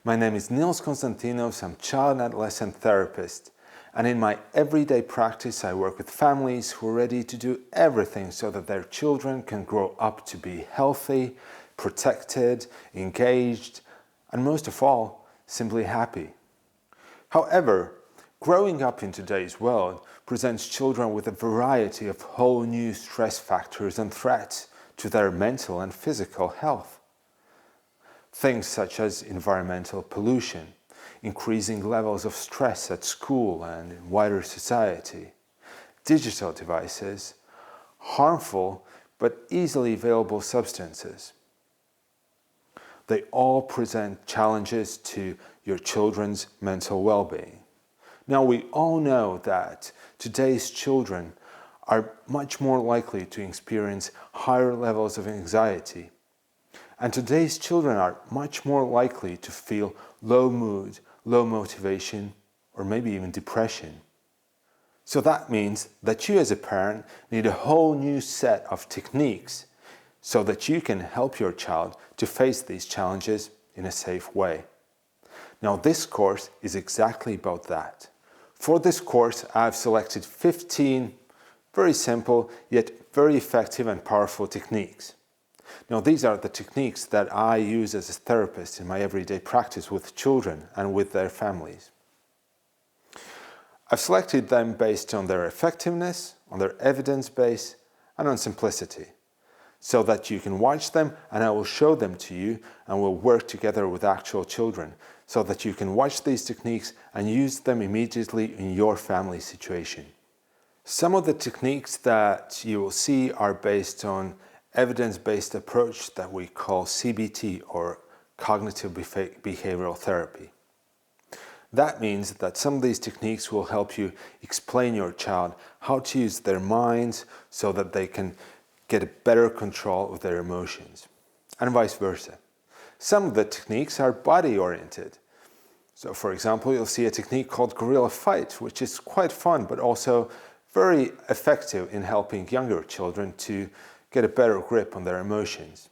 My name is Nils Konstantinovs. I'm child and adolescent therapist. And in my everyday practice, I work with families who are ready to do everything so that their children can grow up to be healthy, protected, engaged, and most of all, simply happy. However, growing up in today's world presents children with a variety of whole new stress factors and threats to their mental and physical health. Things such as environmental pollution, increasing levels of stress at school and in wider society, digital devices, harmful but easily available substances. They all present challenges to your children's mental well-being. Now, we all know that today's children are much more likely to experience higher levels of anxiety. And today's children are much more likely to feel low mood, low motivation, or maybe even depression. So that means that you as a parent need a whole new set of techniques so that you can help your child to face these challenges in a safe way. Now, this course is exactly about that. For this course, I've selected 15 very simple yet very effective and powerful techniques. Now, these are the techniques that I use as a therapist in my everyday practice with children and with their families. I've selected them based on their effectiveness, on their evidence base, and on simplicity, so that you can watch them and I will show them to you and we'll work together with actual children, so that you can watch these techniques and use them immediately in your family situation. Some of the techniques that you will see are based on evidence-based approach that we call CBT, or cognitive behavioral therapy. That means that some of these techniques will help you explain your child how to use their minds so that they can get a better control of their emotions, and vice versa. Some of the techniques are body-oriented. So, for example, you'll see a technique called gorilla fight, which is quite fun but also very effective in helping younger children to get a better grip on their emotions.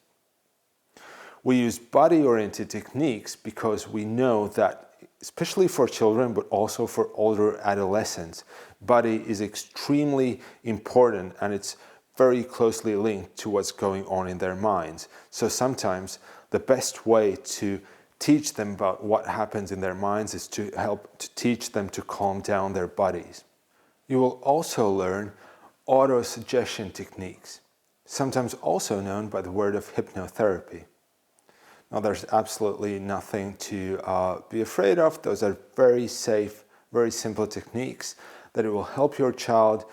We use body-oriented techniques because we know that, especially for children, but also for older adolescents, body is extremely important and it's very closely linked to what's going on in their minds. So sometimes the best way to teach them about what happens in their minds is to help to teach them to calm down their bodies. You will also learn auto-suggestion techniques, sometimes also known by the word of hypnotherapy. Now, there's absolutely nothing to be afraid of. Those are very safe, very simple techniques that it will help your child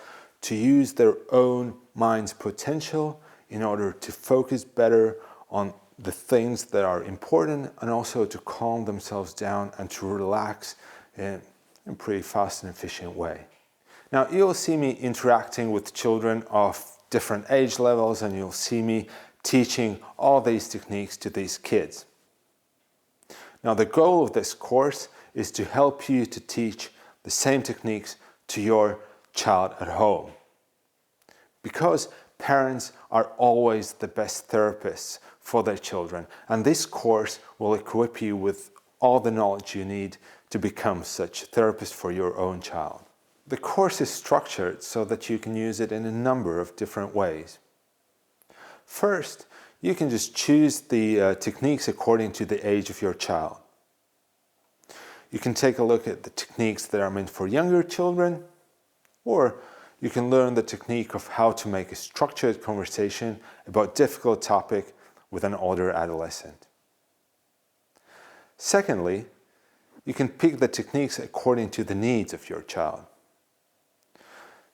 to use their own mind's potential in order to focus better on the things that are important and also to calm themselves down and to relax in a pretty fast and efficient way. Now, you'll see me interacting with children of different age levels, and you'll see me teaching all these techniques to these kids. Now, the goal of this course is to help you to teach the same techniques to your child at home. Because parents are always the best therapists for their children, and this course will equip you with all the knowledge you need to become such a therapist for your own child. The course is structured so that you can use it in a number of different ways. First, you can just choose the techniques according to the age of your child. You can take a look at the techniques that are meant for younger children, or you can learn the technique of how to make a structured conversation about a difficult topic with an older adolescent. Secondly, you can pick the techniques according to the needs of your child.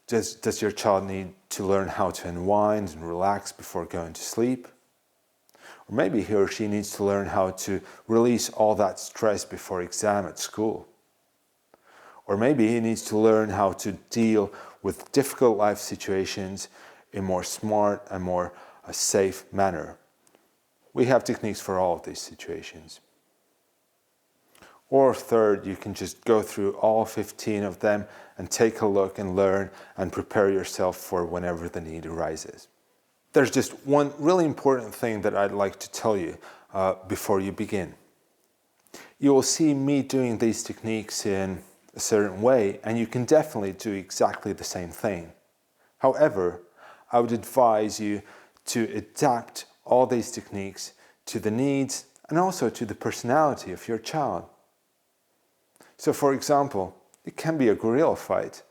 Does your child need to learn how to unwind and relax before going to sleep? Or maybe he or she needs to learn how to release all that stress before exam at school. Or maybe he needs to learn how to deal with difficult life situations in a more smart and more safe manner. We have techniques for all of these situations. Or third, you can just go through all 15 of them and take a look and learn and prepare yourself for whenever the need arises. There's just one really important thing that I'd like to tell you before you begin. You will see me doing these techniques in a certain way, and you can definitely do exactly the same thing. However, I would advise you to adapt all these techniques to the needs and also to the personality of your child. So for example, it can be a guerrilla fight,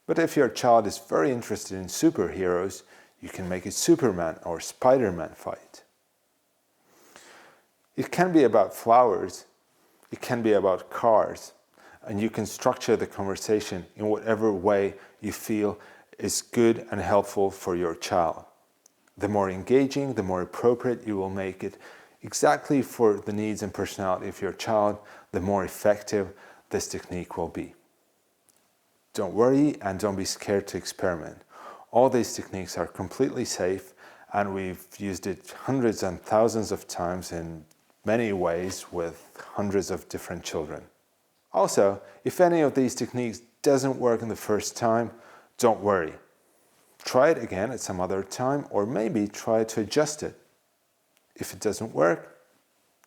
but if your child is very interested in superheroes, you can make it Superman or Spider-Man fight. It can be about flowers, it can be about cars, and you can structure the conversation in whatever way you feel is good and helpful for your child. The more engaging, the more appropriate you will make it exactly for the needs and personality of your child, the more effective this technique will be. Don't worry and don't be scared to experiment. All these techniques are completely safe, and we've used it hundreds and thousands of times in many ways with hundreds of different children. Also, if any of these techniques doesn't work in the first time, don't worry. Try it again at some other time, or maybe try to adjust it. If it doesn't work,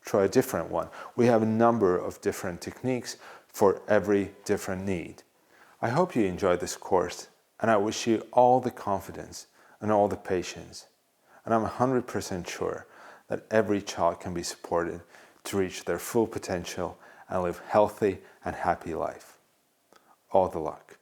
try a different one. We have a number of different techniques for every different need. I hope you enjoyed this course, and I wish you all the confidence and all the patience. And I'm 100% sure that every child can be supported to reach their full potential and live healthy and happy life. All the luck.